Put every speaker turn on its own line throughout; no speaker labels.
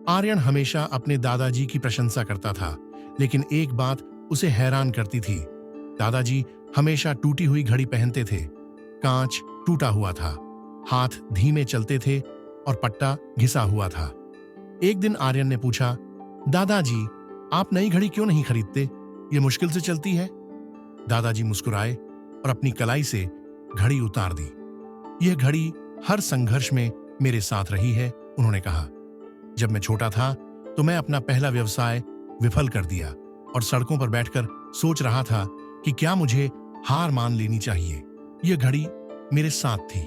आर्यन हमेशा अपने दादाजी की प्रशंसा करता था, लेकिन एक बात उसे हैरान करती थी। दादाजी हमेशा टूटी हुई घड़ी पहनते थे, कांच टूटा हुआ था, हाथ धीमे चलते थे और पट्टा घिसा हुआ था। एक दिन आर्यन ने पूछा, दादाजी, आप नई घड़ी क्यों नहीं खरीदते? ये मुश्किल से चलती है। दादाजी मुस्कुराए और अपनी कलाई से घड़ी उतार दी। यह घड़ी हर संघर्ष में मेरे साथ रही है, उन्होंने कहा। जब मैं छोटा था तो मैं अपना पहला व्यवसाय विफल कर दिया और सड़कों पर बैठकर सोच रहा था कि क्या मुझे हार मान लेनी चाहिए। यह घड़ी मेरे साथ थी।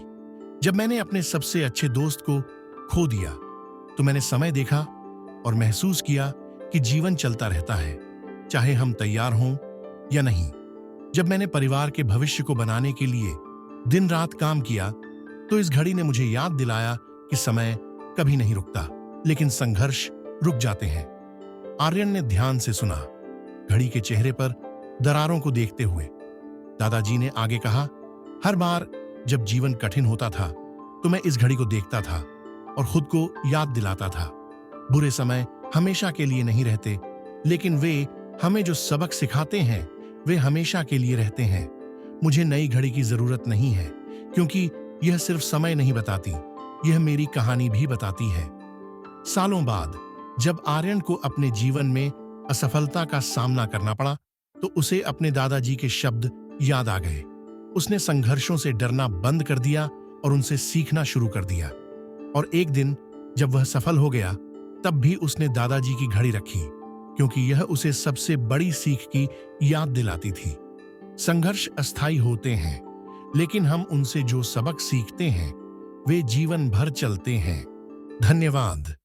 जब मैंने अपने सबसे अच्छे दोस्त को खो दिया तो मैंने समय देखा और महसूस किया कि जीवन चलता रहता है, चाहे हम तैयार हों या नहीं। जब मैंने परिवार के भविष्य को बनाने के लिए दिन रात काम किया तो इस घड़ी ने मुझे याद दिलाया कि समय कभी नहीं रुकता, लेकिन संघर्ष रुक जाते हैं। आर्यन ने ध्यान से सुना, घड़ी के चेहरे पर दरारों को देखते हुए। दादाजी ने आगे कहा, हर बार जब जीवन कठिन होता था तो मैं इस घड़ी को देखता था और खुद को याद दिलाता था, बुरे समय हमेशा के लिए नहीं रहते, लेकिन वे हमें जो सबक सिखाते हैं वे हमेशा के लिए रहते हैं। मुझे नई घड़ी की जरूरत नहीं है, क्योंकि यह सिर्फ समय नहीं बताती, यह मेरी कहानी भी बताती है। सालों बाद जब आर्यन को अपने जीवन में असफलता का सामना करना पड़ा तो उसे अपने दादाजी के शब्द याद आ गए। उसने संघर्षों से डरना बंद कर दिया और उनसे सीखना शुरू कर दिया। और एक दिन जब वह सफल हो गया तब भी उसने दादाजी की घड़ी रखी, क्योंकि यह उसे सबसे बड़ी सीख की याद दिलाती थी। संघर्ष अस्थायी होते हैं, लेकिन हम उनसे जो सबक सीखते हैं वे जीवन भर चलते हैं। धन्यवाद।